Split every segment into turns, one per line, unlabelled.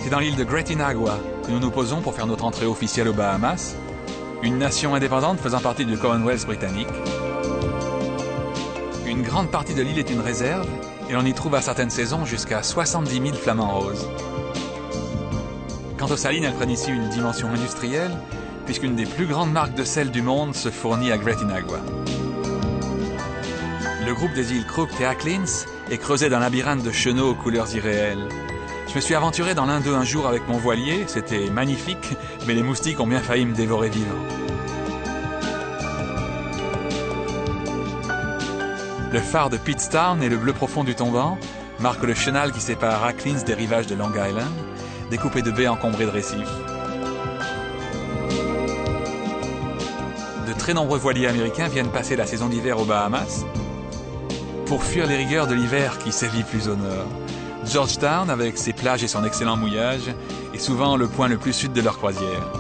C'est dans l'île de Great Inagua que nous nous posons pour faire notre entrée officielle aux Bahamas, une nation indépendante faisant partie du Commonwealth britannique. Une grande partie de l'île est une réserve, et on y trouve à certaines saisons jusqu'à 70 000 flamants roses. Quant aux salines, elles prennent ici une dimension industrielle, puisqu'une des plus grandes marques de sel du monde se fournit à Great Inagua. Le groupe des îles Crooked et Acklins est creusé d'un labyrinthe de chenaux aux couleurs irréelles. Je me suis aventuré dans l'un d'eux un jour avec mon voilier, c'était magnifique, mais les moustiques ont bien failli me dévorer vivant. Le phare de Pittstown et le bleu profond du tombant marquent le chenal qui sépare Acklins des rivages de Long Island, découpé de baies encombrées de récifs. De très nombreux voiliers américains viennent passer la saison d'hiver aux Bahamas pour fuir les rigueurs de l'hiver qui sévit plus au nord. Georgetown, avec ses plages et son excellent mouillage, est souvent le point le plus sud de leur croisière.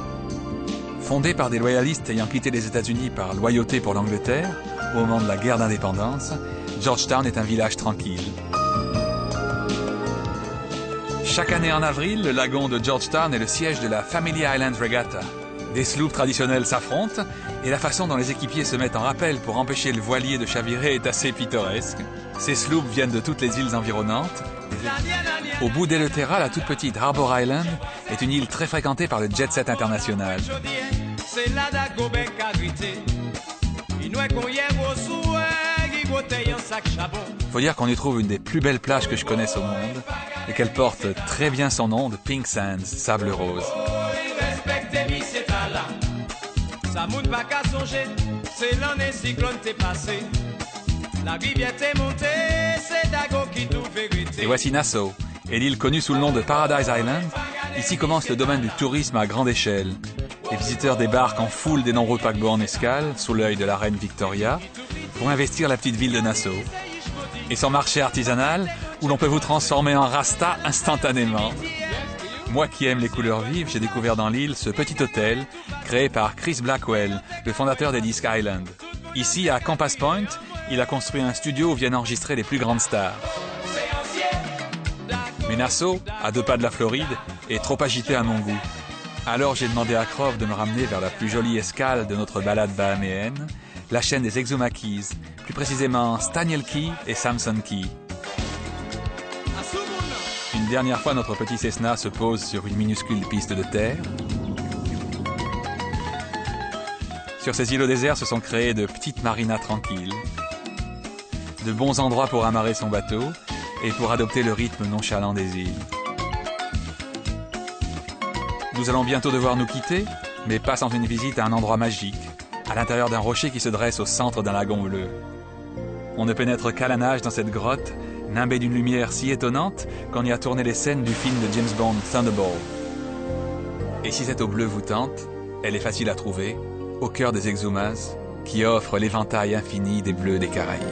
Fondé par des loyalistes ayant quitté les États-Unis par loyauté pour l'Angleterre, au moment de la guerre d'indépendance, Georgetown est un village tranquille. Chaque année en avril, le lagon de Georgetown est le siège de la Family Island Regatta. Des sloops traditionnels s'affrontent et la façon dont les équipiers se mettent en rappel pour empêcher le voilier de chavirer est assez pittoresque. Ces sloops viennent de toutes les îles environnantes. Au bout d'Eleuthera, la toute petite Harbour Island est une île très fréquentée par le jet-set international. Faut dire qu'on y trouve une des plus belles plages que je connaisse au monde et qu'elle porte très bien son nom de Pink Sands, sable rose. Et voici Nassau, et l'île connue sous le nom de Paradise Island. Ici commence le domaine du tourisme à grande échelle. Les visiteurs débarquent en foule des nombreux paquebots en escale, sous l'œil de la reine Victoria, pour investir la petite ville de Nassau. Et son marché artisanal, où l'on peut vous transformer en rasta instantanément. Moi qui aime les couleurs vives, j'ai découvert dans l'île ce petit hôtel, créé par Chris Blackwell, le fondateur des Disc Island. Ici, à Compass Point, il a construit un studio où viennent enregistrer les plus grandes stars. Mais Nassau, à 2 pas de la Floride, est trop agité à mon goût. Alors j'ai demandé à Croft de me ramener vers la plus jolie escale de notre balade bahaméenne, la chaîne des Exuma Keys, plus précisément Staniel Key et Samson Key. Une dernière fois, notre petit Cessna se pose sur une minuscule piste de terre. Sur ces îlots déserts se sont créées de petites marinas tranquilles, de bons endroits pour amarrer son bateau et pour adopter le rythme nonchalant des îles. Nous allons bientôt devoir nous quitter, mais pas sans une visite à un endroit magique, à l'intérieur d'un rocher qui se dresse au centre d'un lagon bleu. On ne pénètre qu'à la nage dans cette grotte, nimbée d'une lumière si étonnante qu'on y a tourné les scènes du film de James Bond Thunderball. Et si cette eau bleue vous tente, elle est facile à trouver, au cœur des Exumas, qui offre l'éventail infini des bleus des Caraïbes.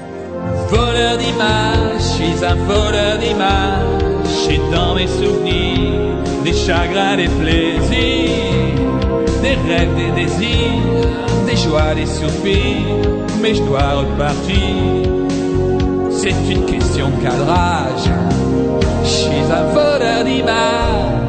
Voleur d'images, je suis un voleur d'images, j'ai dans mes souvenirs des chagrins, des plaisirs, des rêves, des désirs, des joies, des soupirs, mais je dois repartir. C'est une question de cadrage, je suis un voleur d'images.